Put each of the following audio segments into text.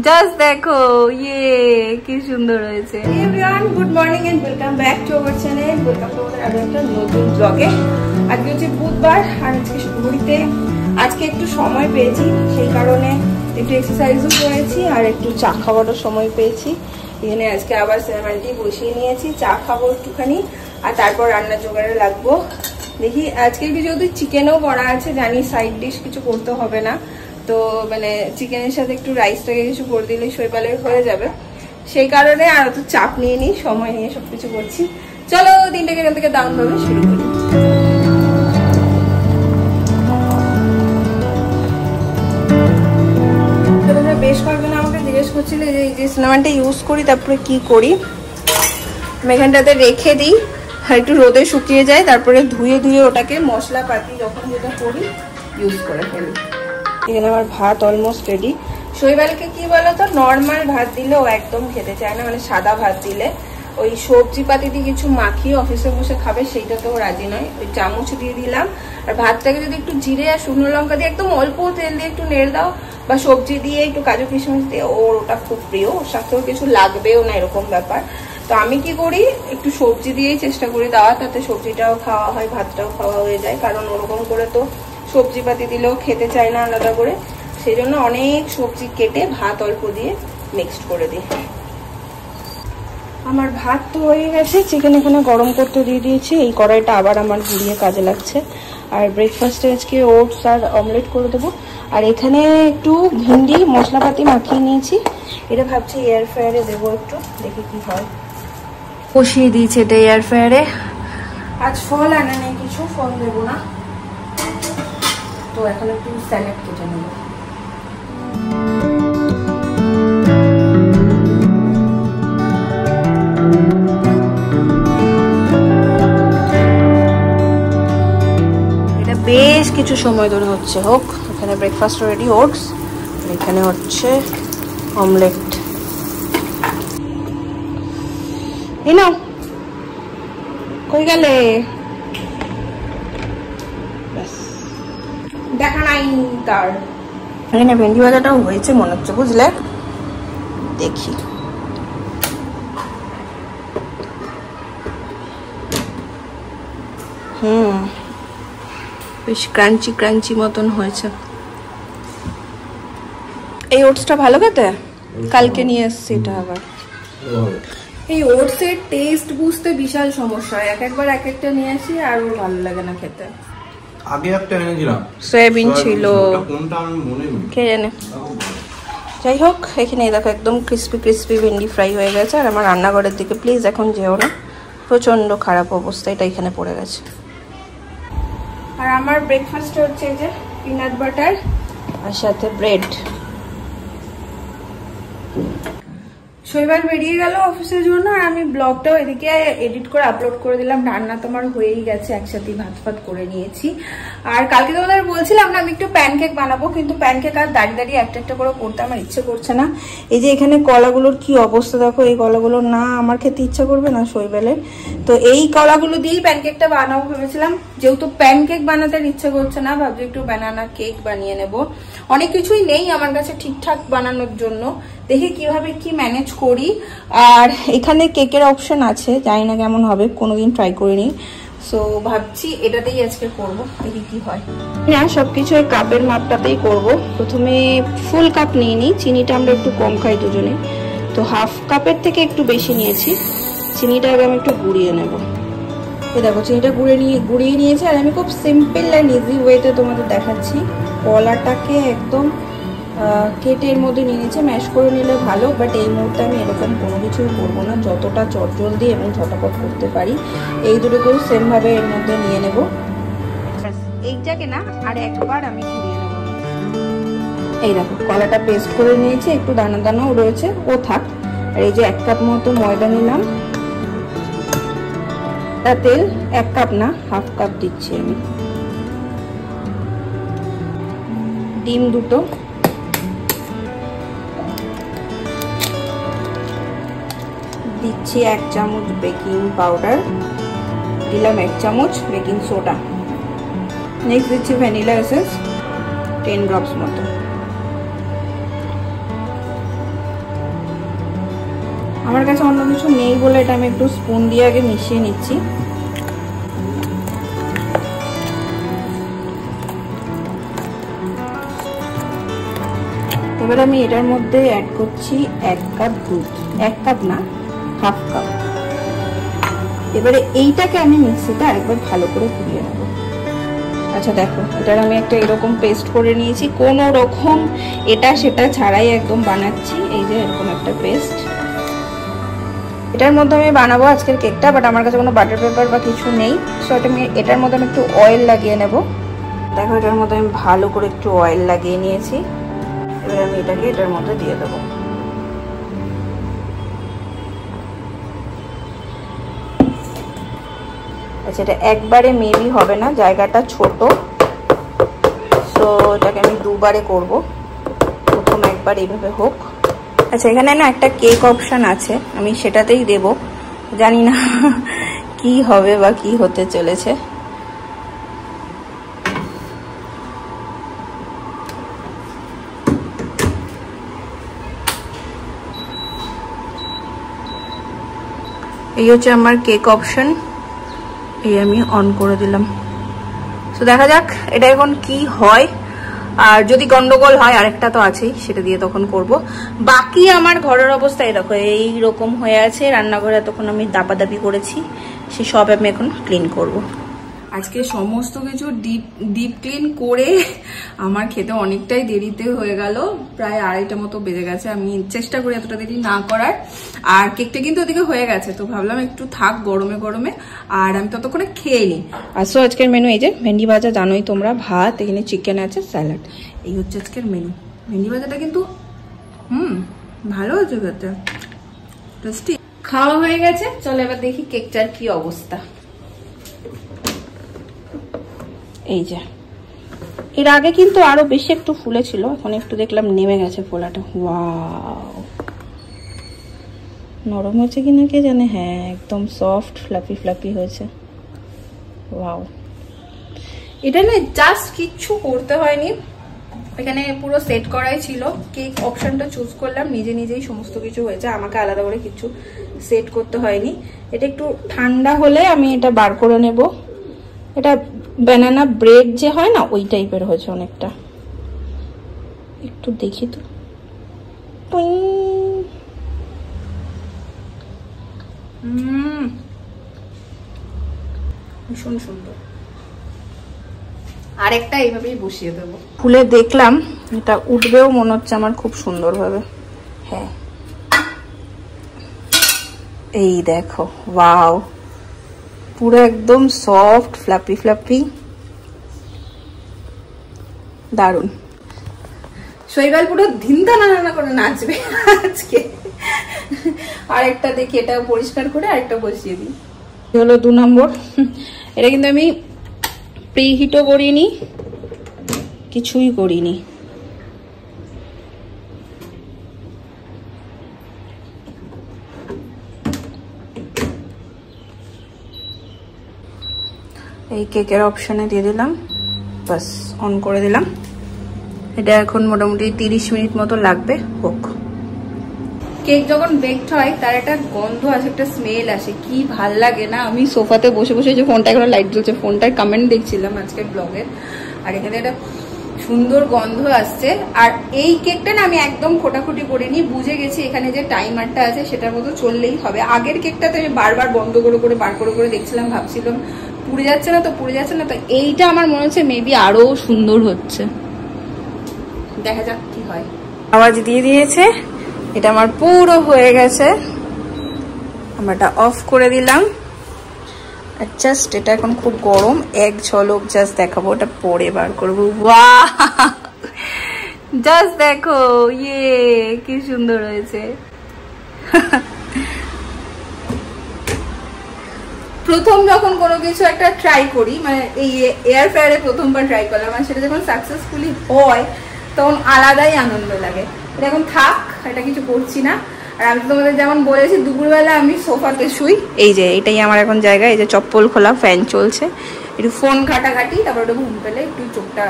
Just দেখো ইয়ে কি সুন্দর হয়েছে। Everyone good morning and welcome back to our channel, welcome to আমাদের আরো একটা নতুন ব্লগে। আজকে হচ্ছে বুধবার আর আজকে ঘড়িতে আজকে একটু সময় পেয়েছি, সেই কারণে একটু এক্সারসাইজও করেছি আর একটু চা খাওয়ারও সময় পেয়েছি। এখানে আজকে আবার সিনেমাটি বসিয়ে নিয়েছি, চা খাবো একটুখানি আর তারপর রান্নার জোগাড়ে লাগবো। দেখি আজকে যেহেতু চিকেনও করা আছে, জানি সাইড ডিশ কিছু করতে হবে না, তো মানে চিকেনের সাথে একটু রাইসটাকে কিছু করে দিলে শৈবালের হয়ে যাবে, সেই কারণে আর অত চাপ নিয়ে নিই, সময় নিয়ে সবকিছু করছি। চলো দিনটাকে এখান থেকে দারুণ ভাবে শুরু করি। বেশ কয়েকজন আমাকে জিজ্ঞেস করছিল যে এই যে সিনেমাটা ইউজ করি তারপরে কি করি। আমি এখানটাতে রেখে দিই, একটু রোদে শুকিয়ে যায়, তারপরে ধুয়ে ওটাকে মশলাপাতি যখন যেটা করি ইউজ করে ফেলি। এখানে আমার ভাত অলমোস্ট রেডি। শৈবালকে কি বলতো, নর্মাল ভাত দিলে ও একদম খেতে চায় না, মানে সাদা ভাত দিলে ওই সবজি পাতি দিয়ে কিছু মাখিয়ে অফিসে বসে খাবে, সেইটাতেও রাজি নয়। ওই চামচ দিয়ে দিলাম, আর ভাতটাকে যদি একটু জিরে আর শুকনো লঙ্কা দিয়ে একদম অল্প তেল দিয়ে একটু নেড়ে দাও, বা সবজি দিয়ে একটু কাজু কিশমিশ দিয়ে, ওর ওটা খুব প্রিয়, ওর সাথেও কিছু লাগবেও না এরকম ব্যাপার। তো আমি কি করি, একটু সবজি দিয়েই চেষ্টা করি দেওয়া, তাতে সবজিটাও খাওয়া হয় ভাতটাও খাওয়া হয়ে যায়, কারণ ওরকম করে তো সবজি পাতি দিলেও খেতে চায় না আলাদা করে, সেই জন্য অনেক সবজি কেটে ভাত অল্প দিয়ে মিক্সড করে দিই। আমার ভাত তো হয়ে গেছে, চিকেন এখানে গরম করতে দিয়ে দিয়েছি, এই কড়াইটা আবার আমার ঘুরিয়ে কাজে লাগছে। আর ব্রেকফাস্টে আজকে ওটস আর অমলেট করে দেবো। আর এখানে একটু ভিন্ডি মশলাপাতি মাখিয়ে নিয়েছি, এটা ভাবছি এয়ার ফ্রায়ারে দেবো, একটু দেখি কি হয়। কষিয়ে দিয়েছি এটা এয়ার ফ্রায়ারে। আজ ফল আনা নেই, কিছু ফল দেবো না, তো এখন একটু স্যালাড কেটে নেব। এটা বেশ কিছু সময় ধরে হচ্ছে, হোক। এখানে ব্রেকফাস্ট রেডি, ওটস, এখানে হচ্ছে অমলেট। এই নাও, কই গেলে? দেখা নাই তার। এখানে ভেন্ডি ভাজাটাও হয়েছে মনে হচ্ছে, বুঝলে? দেখি বেশ ক্রাঞ্চি ক্রাঞ্চি মতন হয়েছে। এই ওটসটা ভালো খেতে, কালকে নিয়ে এসছি এটা আবার। এই ওটসের টেস্ট বুঝতে বিশাল সমস্যা হয়, একবার এক একটা নিয়ে আসি আর ওর ভালো লাগে না খেতে। আগে একটা এনেছিলাম, সয়াবিন ছিল, কোনটা আমি মনে নেই, কে জানে। যাই হোক, এখানে দেখো একদম ক্রিস্পি ক্রিস্পি ভেন্ডি ফ্রাই হয়ে গেছে। আর আমার রান্নাঘরের দিকে প্লিজ এখন যেও না, প্রচন্ড খারাপ অবস্থা, এটা এখানে পড়ে গেছে। আর আমার ব্রেকফাস্ট হচ্ছে যে পিনাট বাটার আর সাথে ব্রেড। শৈবাল বেরিয়ে গেল অফিসের জন্য, আর আমি ব্লগটাও এদিকে এডিট করে আপলোড করে দিলাম। রান্না তোমার হয়েই গেছে, একসাথে ভাত ফাত করে নিয়েছি। আর কালকে তোমাদের বলছিলাম না আমি একটু প্যানকেক বানাবো, কিন্তু প্যানকেক আর দাঁড়িয়ে দাঁড়িয়ে একটা একটা করে করতে আমার ইচ্ছে করছে না। এই যে এখানে কলাগুলোর কি অবস্থা দেখো, এই কলাগুলো না আমার খেতে ইচ্ছা করবে না শৈবালের, তো এই কলাগুলো দিয়েই প্যানকেকটা বানাবো ভেবেছিলাম। যেহেতু প্যানকেক বানাতে ইচ্ছে করছে না, ভাবছি একটু বানানা কেক বানিয়ে নেব। অনেক কিছুই নেই আমার কাছে ঠিকঠাক বানানোর জন্য, দেখি কিভাবে কি ম্যানেজ করি। আর এখানে কেকের অপশন আছে, জানি না কেমন হবে, কোনোদিন ট্রাই করিনি, সো ভাবছি এটাতেই আজকে করব, দেখি কি হয়। হ্যাঁ, সবকিছু এই কাপের মাপটাতেই করব। প্রথমে ফুল কাপ নিয়ে নিই, চিনিটা আমরা একটু কম খাই দুজনে, তো হাফ কাপের থেকে একটু বেশি নিয়েছি। চিনিটা আগে আমি একটু গুঁড়িয়ে নেব। এই দেখো চিনিটা গুঁড়িয়ে নিয়েছি। আর আমি খুব সিম্পল অ্যান্ড ইজি ওয়েতে তোমাদের দেখাচ্ছি। কলাটাকে একদম কেটে এর মধ্যে নিয়ে নিচ্ছে, ম্যাশ করে নিলে ভালো, বাট এই মুহূর্তে আমি এরকম কোনো কিছুই করবো না, যতটা চটজলদি এবং ঝটাপট করতে পারি এই দুটোকেও সেমভাবে এর মধ্যে নিয়ে নেব। এইটাকে না আর একবার আমি ঘুরিয়ে নেব। এই দেখো কলাটা পেস্ট করে নিয়েছি, একটু দানা দানাও রয়েছে, ও থাক। আর এই যে 1 কাপ মতো ময়দা নিলাম, তেল 1 কাপ না হাফ কাপ দিচ্ছি আমি। ডিম 2টো, দিচ্ছি 1 চামচ বেকিং পাউডার, দিলাম 1 চামচ বেকিং সোডা, নেক্সট দিচ্ছি ভ্যানিলা এসেন্স 10 ড্রপস মতো। আমার কাছে অন্য কিছু নেই বলে এটা আমি একটু স্পুন দিয়ে আগে মিশিয়ে নিচ্ছি। এবার আমি এটার মধ্যে অ্যাড করছি 1 কাপ দুধ, 1 কাপ না, হাফ কাপ। এবারে এইটাকে আমি মিক্সিতে আরেকবার ভালো করে ঘুরিয়ে নেব। আচ্ছা দেখো, এটার আমি একটা এরকম পেস্ট করে নিয়েছি, কোনো রকম এটা সেটা ছাড়াই একদম বানাচ্ছি। এই যে এরকম একটা পেস্ট, এটার মধ্যে আমি বানাবো আজকের কেকটা, বাট আমার কাছে কোনো বাটার পেপার বা কিছু নেই। সো এটার মধ্যে আমি একটু অয়েল লাগিয়ে নেব। দেখো এটার মধ্যে আমি ভালো করে একটু অয়েল লাগিয়ে নিয়েছি। এবার আমি এটাকে এটার মধ্যে দিয়ে দেবো। আচ্ছা, এটা একবারে মেবি হবে না, জায়গাটা ছোট, সো এটাকে আমি দুবারে করব। প্রথম একবার এইভাবে হোক। আচ্ছা, এখানে না একটা কেক অপশন আছে, আমি সেটাতেই দেব, জানি না কি হবে বা কি হতে চলেছে। এই হচ্ছে আমার কেক অপশন, এই আমি অন করে দিলাম। তো দেখা যাক এটা এখন কি হয়, আর যদি গন্ডগোল হয় আরেকটা তো আছেই, সেটা দিয়ে তখন করব। বাকি আমার ঘরের অবস্থা এরকম এইরকম হয়ে আছে। রান্নাঘরে তখন আমি দাপাদাপি করেছি, সে সব আমি এখন ক্লিন করব। আজকে সমস্ত কিছু ডিপ ক্লিন করে আমার খেতে অনেকটাই দেরিতে হয়ে গেল, প্রায় 2:30 মতো বেজে গেছে। আমি চেষ্টা করি এতটা দেরি না করার। আর কেকটা কিন্তু ওদিকে হয়ে গেছে, তো ভাবলাম একটু থাক গরমে গরমে, আর আমি ততক্ষণে খেয়ে নিই। আসো আজকের মেনু এই যে ভেন্ডি ভাজা, জানোই তোমরা, ভাত, এখানে চিকেন আছে, স্যালাড, এই হচ্ছে আজকের মেনু। ভেন্ডি ভাজাটা কিন্তু ভালো হচ্ছে খেতে, টেস্টি। খাওয়া হয়ে গেছে, চলো এবার দেখি কেকটার কি অবস্থা। এই যে এর আগে কিন্তু আরো বেশি একটু ফুলে ছিল, এখন একটু দেখলাম নেমে গেছে ফোলাটা। ওয়াও, নরম হয়েছে কিনা কে জানে। হ্যাঁ, একদম সফট ফ্লাফি ফ্লাফি হয়েছে। ওয়াও, এটা না জাস্ট কিচ্ছু করতে হয়নি, এখানে পুরো সেট করাই ছিল। কেক অপশনটা চুজ করলাম, নিজে নিজেই সমস্ত কিছু হয়েছে, আমাকে আলাদা করে কিছু সেট করতে হয়নি। এটা একটু ঠান্ডা হলে আমি এটা বার করে নেব। এটা ব্যানানা ব্রেড যে হয় না, ওই টাইপের হয়েছে অনেকটা। একটু দেখি তো, ভীষণ সুন্দর। আরেকটা এইভাবেই বসিয়ে দেবো। খুলে দেখলাম এটা উঠবেও মনে হচ্ছে আমার খুব সুন্দর ভাবে। হ্যাঁ, এই দেখো, ওয়াও, পুরো একদম সফট ফ্লাপি ফ্লাপি, দারুন। শৈবাল পুরো ধিনতা নানা করে নাচবে আজকে। আরেকটা দেখি, এটা পরিষ্কার করে আরেকটা বসিয়ে দিই। হলো 2 নম্বর। এটা কিন্তু আমি প্রিহিটও করিনি, কিছুই করিনি। এই কেকের অপশনে দিয়ে দিলাম, বাস অন করে দিলাম। এটা এখন মোটামুটি 30 মিনিট মতো লাগবে হোক। কেক যখন বেকড হয় তার একটা গন্ধ আসে, একটা স্মেল আসে, কি ভাল লাগে না। আমি সোফাতে বসে বসে যে ফোনটা এখন লাইট জ্বলছে, ফোনটার কমেন্ট দেখছিলাম আজকের ব্লগের, আর এখানে একটা সুন্দর গন্ধ আসছে। আর এই কেকটা না আমি একদম খোটাখুটি করিনি, বুঝে গেছি এখানে যে টাইমারটা আছে সেটার মতো চললেই হবে। আগের কেকটাতে আমি বারবার বন্ধ করে করে বার করে করে দেখছিলাম, ভাবছিলাম পুড়ে যাচ্ছে না তো, পুড়ে যাচ্ছে না তো। এইটা আমার মনে হচ্ছে মেবি আরো সুন্দর হচ্ছে, দেখা যাক কি হয়। আওয়াজ দিয়ে দিয়েছে, এটা আমার পুরো হয়ে গেছে। আমরা এটা অফ করে দিলাম। আর জাস্ট এটা এখন খুব গরম, এক ঝলক জাস্ট দেখাবো, ওটা পরে বার করবো। বাহ, জাস্ট দেখো, ইয়ে কি সুন্দর হয়েছে। প্রথম যখন কোনো কিছু একটা ট্রাই করি, মানে এই এয়ার ফ্রায়ারে প্রথমবার ট্রাই করলাম, আর সেটা যখন সাকসেসফুলি হয় তখন আলাদাই আনন্দ লাগে। এটা এখন থাক, এটা কিছু করছি না। আর আমি তোমাদের যেমন বলেছি, দুপুরবেলা আমি সোফাতে শুই, এই যে এটাই আমার এখন জায়গা। এই যে চপ্পল খোলা, ফ্যান চলছে, একটু ফোন ঘাটাঘাটি, তারপর ওটা ঘুম পেলে একটু চোখটা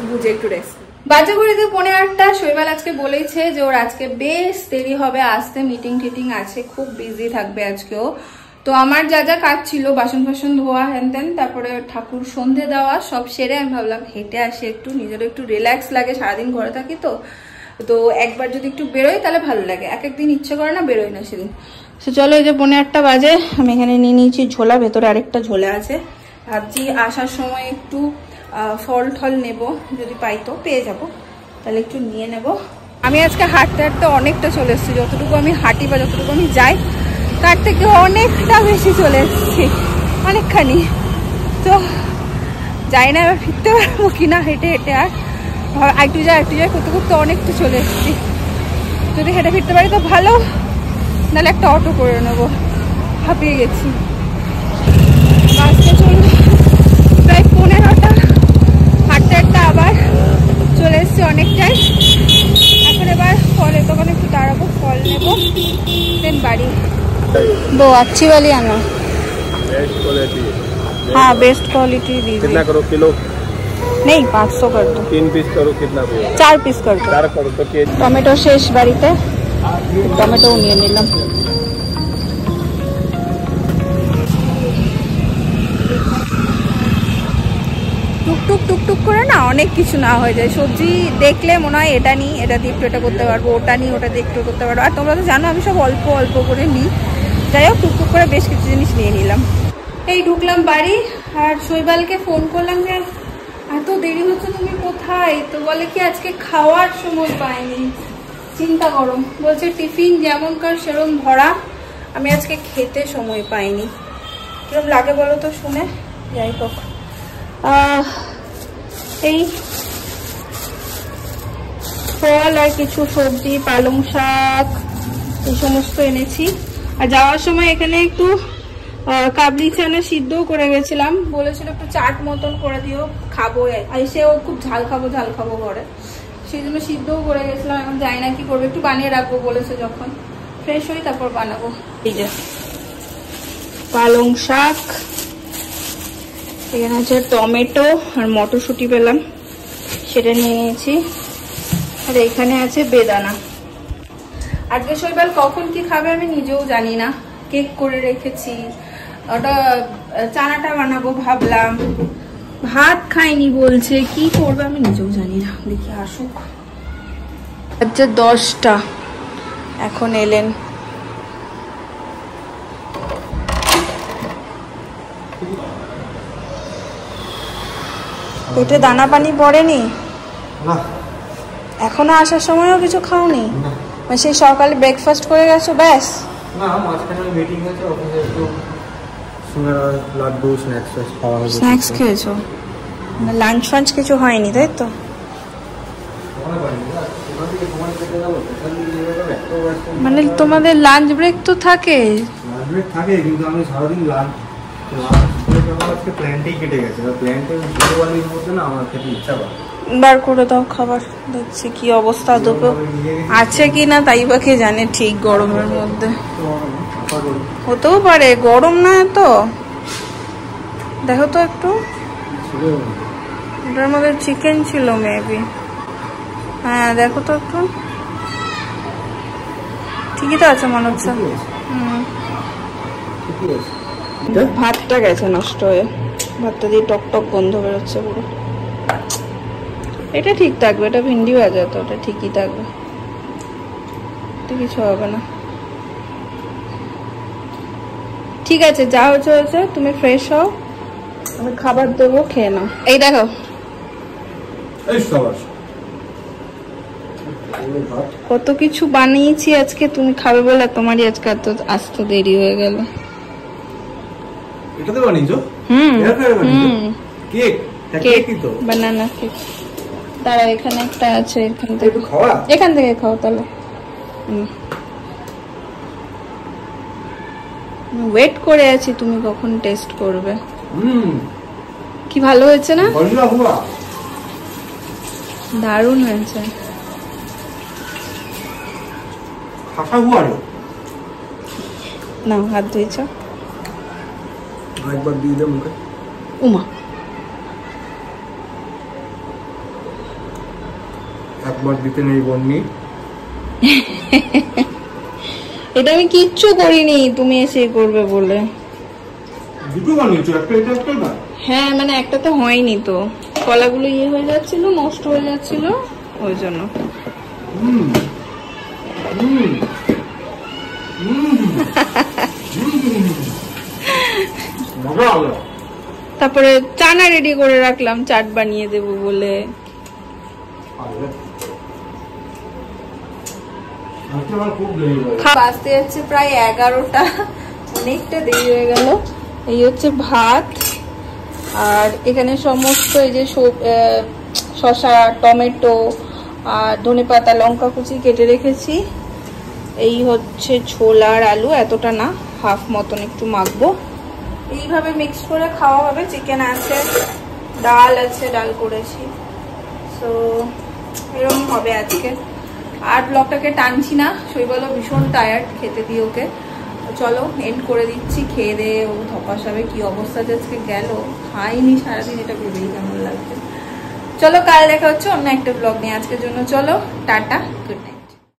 বুঝে একটু রেস্ট। বাজে ঘড়িতে 8:45। শৈবাল আজকে বলেছে যে ওর আজকে বেশ দেরি হবে আসতে, মিটিং টিটিং আছে, খুব বিজি থাকবে আজকেও। তো আমার যা যা কাজ ছিল, বাসন ফাসন ধোয়া, হ্যান ত্যান, তারপরে ঠাকুর সন্ধে দেওয়া সব সেরে আমি ভাবলাম হেঁটে আসি, একটু নিজেরও একটু রিল্যাক্স লাগে, সারাদিন ঘরে থাকি তো একবার যদি একটু বেরোই তাহলে ভালো লাগে। এক একদিন ইচ্ছে করে না, বেরোই না সেদিন। তো চলো, এই যে 8:45 বাজে, আমি এখানে নিয়ে নিয়েছি ঝোলা, ভেতরে আরেকটা ঝোলা আছে। ভাবছি আসার সময় একটু ফল ঠল নেব, যদি পাই তো পেয়ে যাব, তাহলে একটু নিয়ে নেব। আমি আজকে হাঁটতে হাঁটতে অনেকটা চলে এসেছি, যতটুকু আমি হাঁটি বা যতটুকু আমি যাই তার থেকে অনেকটা বেশি চলে এসেছি, অনেকখানি। তো যাই না এবার ফিরতে পারবো কিনা হেঁটে হেঁটে, আর একটু যাই করতে করতে অনেকটা চলে এসেছি। যদি হেঁটে ফিরতে পারি তো ভালো, নাহলে একটা অটো করে নেবো, হাঁপিয়ে গেছি। বাসটা চলবে প্রায় 15টা, হাঁটতে হাঁটতে আবার চলে এসছি অনেকটাই। এখন এবার ফলের দোকানে একটু দাঁড়াবো, ফল নেবো, দেন বাড়ি। वो अच्छी वाली आना। Best quality. हाँ बेस्ट क्वालिटी दीजिए। कितना करो किलो? नहीं 500 कर दो। 3 पीस करो, कितना भी 4 পিস कर दो। 4 करो तो केजी। টমেটো শেষ বাড়িতে, টমেটো নিয়ে নিলাম। টুকটুক টুকটুক করে না অনেক কিছু না হয়ে যায়। সবজি দেখলে মনে হয় এটা নিই, এটা দিয়ে একটু এটা করতে পারবো, ওটা নিই, ওটা দিয়ে একটু করতে পারবো। আর তোমরা তো জানো আমি সব অল্প অল্প করে নিই। যাই হোক, টুকটুক করে বেশ কিছু জিনিস নিয়ে নিলাম। এই ঢুকলাম বাড়ি, আর শৈবালকে ফোন করলাম যে এত দেরি হচ্ছে তুমি কোথায়, তো বলে কি আজকে খাওয়ার সময় পাইনি। চিন্তা করো, বলছে টিফিন যেমনকার সেরকম ভরা, আমি আজকে খেতে সময় পাইনি। কিরকম লাগে বলো তো শুনে। যাই হোক, এই ফল আর কিছু সবজি, পালং শাক, এই সমস্ত এনেছি। আর যাওয়ার সময় এখানে একটু কাবলি চানা সিদ্ধও করে গেছিলাম, বলেছিল একটু চাট মতন করে দিও, খাবো। আর সেও খুব ঝাল খাবো ঘরে, সেই জন্য সিদ্ধও করে গেছিলাম। এখন জানি না কি করবো, একটু বানিয়ে রাখবো বলেছে, যখন ফ্রেশ হই তারপর বানাবো। এই যে পালং শাক, এখানে আছে টমেটো আর মটরশুঁটি পেলাম, সেটা নিয়ে নিয়েছি। আর এখানে আছে বেদানা। আজকে শৈবাল কখন কি খাবে আমি নিজেও জানি না। কেক করে রেখেছি, ওটা চানাটা বানাবো ভাবলাম, ভাত খাইনি বলছে, কি করবে আমি নিজেও জানি না। দেখি আসুক। আচ্ছা 10টা, এখন এলেন। পেটে দানা পানি পড়েনি না, এখনো আসার সময়ও কিছু খাওনি? মানে সেই সকালে ব্রেকফাস্ট করে গেছো ব্যাস? না, মাঝখানে মিটিং আছে অফিসে, একটু সিঙ্গারা লাড্ডু স্ন্যাক্স খাওয়া হয়েছে। স্ন্যাক্স খেয়েছো? মানে লাঞ্চ ফাঞ্চ কিছু হয়নি তাই তো? মানে তোমাদের লাঞ্চ ব্রেক তো থাকে? লাঞ্চ ব্রেক থাকে, কিন্তু আমি সারাদিন লাঞ্চ আজকে প্ল্যানটাই কেটে গেছে। প্ল্যানটা মধ্যে না আমার খেতে ইচ্ছা করে। বার করে দাও খাবার, দেখছি কি অবস্থা দুটো আছে কি না, তাই বা কে জানে। ঠিক গরমের মধ্যে হতেও পারে, গরম না তো। দেখো তো একটু, এটার মধ্যে চিকেন ছিল মেবি। হ্যাঁ দেখো তো একটু, ঠিকই তো আছে মনে হচ্ছে। ভাতটা গেছে নষ্ট হয়ে, ভাতটা দিয়ে টক টক গন্ধ বেরোচ্ছে পুরো। এটা ঠিক থাকবে, এটা ভিন্ডি ভাজা তো, ওটা ঠিকই থাকবে, কিছু হবে না। ঠিক আছে, যা হচ্ছে হচ্ছে, তুমি ফ্রেশ হও, আমি খাবার দেবো, খেয়ে নাও। এই দেখো কত কিছু বানিয়েছি আজকে, তুমি খাবে বলে তোমারই আজকে এত আসতে দেরি হয়ে গেল। এটাতে বানিয়েছো? কেক? কেক তো বানানা কেক। দাঁড়াও, এখানে একটা আছে, এখান থেকে খাও তাহলে। ওয়েট করে আছি তুমি কখন টেস্ট করবে। কি ভালো হয়েছে না? দারুণ হয়েছে। না হাত ধুয়েছ? একবার দিয়ে দে মুখে। উমা একবার দিতে নেই বন্নি। এটা আমি কিচ্ছু করিনি, তুমি এসে করবে বলে। দুটো বানিয়েছো, একটা এটা একটা না? হ্যাঁ মানে একটা তো হয়নি তো, কলাগুলো ইয়ে হয়ে যাচ্ছিল, নষ্ট হয়ে যাচ্ছিল ওই জন্য। তারপরে চানা রেডি করে রাখলাম চাট বানিয়ে দেবো বলে। বাজতে যাচ্ছে প্রায় 11টা, অনেকটা দেরি হয়ে গেল। এই হচ্ছে ভাত, আর এখানে সমস্ত এই যে শসা, টমেটো আর ধনেপাতা, লঙ্কা কুচি কেটে রেখেছি। এই হচ্ছে ছোলা আর আলু, এতটা না, হাফ মতন একটু মাখবো। এইভাবে মিক্স করে খাওয়া হবে। চিকেন আছে, ডাল আছে, ডাল করেছি, তো এরকম হবে আজকে। আর ব্লগটাকে টানছি না, শৈবালও ভীষণ টায়ার্ড, খেতে দিই ওকে। চলো এন্ড করে দিচ্ছি, খেয়ে দিয়ে ও ধপাস হবে। কি অবস্থা আজকে গেল, খাইনি সারাদিন, এটা ভেবেই কেমন লাগছে। চলো কাল দেখা হচ্ছে অন্য একটা ব্লগ নিয়ে, আজকের জন্য চলো টাটা, গুড নাইট।